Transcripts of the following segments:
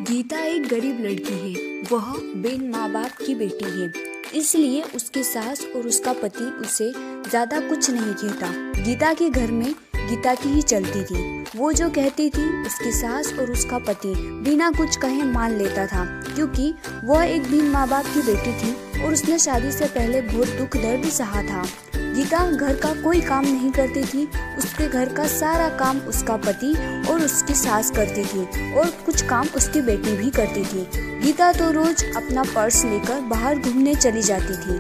गीता एक गरीब लड़की है। वह बिन माँ बाप की बेटी है, इसलिए उसकी सास और उसका पति उसे ज्यादा कुछ नहीं कहता। गीता के घर में गीता की ही चलती थी। वो जो कहती थी उसकी सास और उसका पति बिना कुछ कहे मान लेता था, क्योंकि वह एक बिन माँ बाप की बेटी थी और उसने शादी से पहले बहुत दुख दर्द सहा था। गीता घर का कोई काम नहीं करती थी। उसके घर का सारा काम उसका पति और उसकी सास करती थी और कुछ काम उसकी बेटी भी करती थी। गीता तो रोज अपना पर्स लेकर बाहर घूमने चली जाती थी।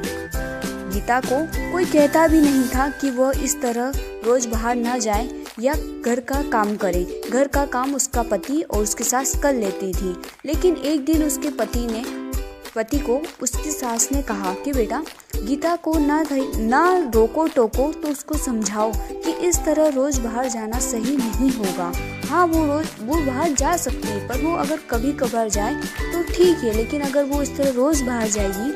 गीता को कोई कहता भी नहीं था कि वह इस तरह रोज बाहर न जाए या घर का काम करे। घर का काम उसका पति और उसकी सास कर लेती थी। लेकिन एक दिन उसके पति को उसकी सास ने कहा कि बेटा, गीता को ना रोको टोको तो उसको समझाओ कि इस तरह रोज बाहर जाना सही नहीं होगा। हाँ, वो बाहर जा सकती है, पर वो अगर कभी कभार जाए तो ठीक है, लेकिन अगर वो इस तरह रोज बाहर जाएगी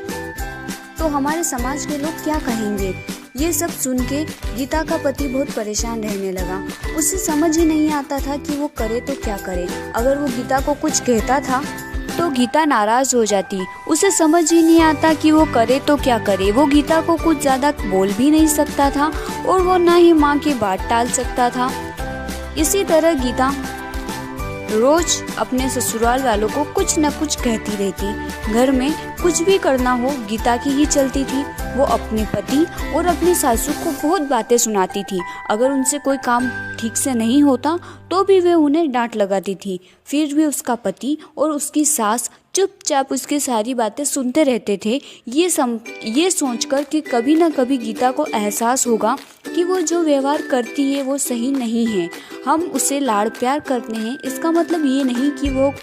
तो हमारे समाज के लोग क्या कहेंगे। ये सब सुन के गीता का पति बहुत परेशान रहने लगा। उसे समझ ही नहीं आता था कि वो करे तो क्या करे। अगर वो गीता को कुछ कहता था तो गीता नाराज हो जाती। उसे समझ ही नहीं आता कि वो करे तो क्या करे। वो गीता को कुछ ज्यादा बोल भी नहीं सकता था और वो ना ही माँ की बात टाल सकता था। इसी तरह गीता रोज अपने ससुराल वालों को कुछ न कुछ कहती रहती। घर में कुछ भी करना हो गीता की ही चलती थी। वो अपने पति और अपनी सासू को बहुत बातें सुनाती थी। अगर उनसे कोई काम ठीक से नहीं होता तो भी वे उन्हें डांट लगाती थी। फिर भी उसका पति और उसकी सास चुपचाप उसकी सारी बातें सुनते रहते थे, ये सोचकर कि कभी न कभी गीता को एहसास होगा कि वो जो व्यवहार करती है वो सही नहीं है। हम उसे लाड़ प्यार करते हैं, इसका मतलब ये नहीं कि वो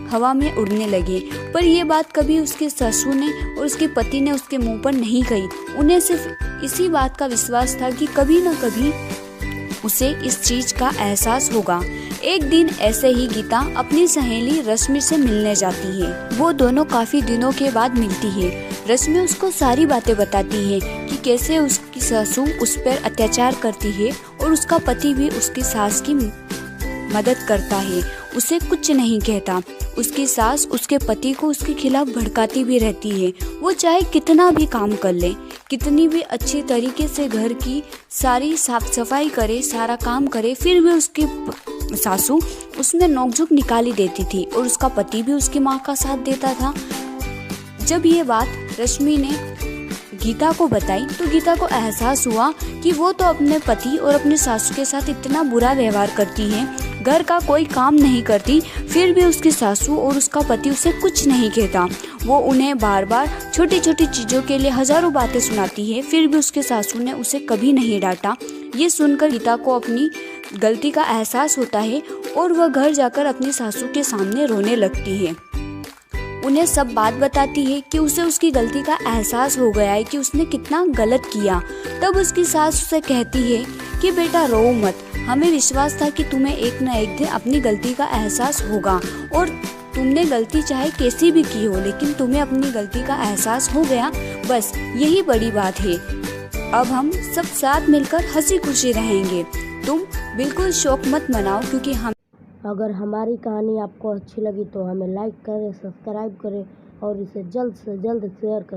हवा में उड़ने लगे। पर ये बात कभी उसके ससुर ने और उसके पति ने उसके मुंह पर नहीं कही। उन्हें सिर्फ इसी बात का विश्वास था कि कभी न कभी उसे इस चीज का एहसास होगा। एक दिन ऐसे ही गीता अपनी सहेली रश्मि से मिलने जाती है। वो दोनों काफी दिनों के बाद मिलती है। रश्मि उसको सारी बातें बताती है कि कैसे उसकी सासू उस पर अत्याचार करती है और उसका पति भी उसकी सास की मदद करता है, उसे कुछ नहीं कहता। उसकी सास उसके पति को उसके खिलाफ भड़काती भी रहती है। वो चाहे कितना भी काम कर ले, कितनी भी अच्छी तरीके से घर की सारी साफ सफाई करे, सारा काम करे, फिर भी उसकी सासू उसमें नोकझोंक निकाली देती थी और उसका पति भी उसकी माँ का साथ देता था। जब ये बात रश्मि ने गीता को बताई तो गीता को एहसास हुआ कि वो तो अपने पति और अपने सासू के साथ इतना बुरा व्यवहार करती है, घर का कोई काम नहीं करती, फिर भी उसकी सासू और उसका पति उसे कुछ नहीं कहता। वो उन्हें बार बार छोटी छोटी चीज़ों के लिए हजारों बातें सुनाती है, फिर भी उसके सासू ने उसे कभी नहीं डांटा। ये सुनकर गीता को अपनी गलती का एहसास होता है और वह घर जाकर अपनी सासू के सामने रोने लगती है। उन्हें सब बात बताती है कि उसे उसकी गलती का एहसास हो गया है कि उसने कितना गलत किया। तब उसकी सास उसे कहती है कि बेटा रो मत, हमें विश्वास था कि तुम्हें एक न एक दिन अपनी गलती का एहसास होगा और तुमने गलती चाहे कैसी भी की हो, लेकिन तुम्हें अपनी गलती का एहसास हो गया, बस यही बड़ी बात है। अब हम सब साथ मिलकर हंसी खुशी रहेंगे। तुम बिल्कुल शौक मत मनाओ, क्योंकि हम अगर हमारी कहानी आपको अच्छी लगी तो हमें लाइक करें, सब्सक्राइब करें और इसे जल्द से जल्द शेयर करें।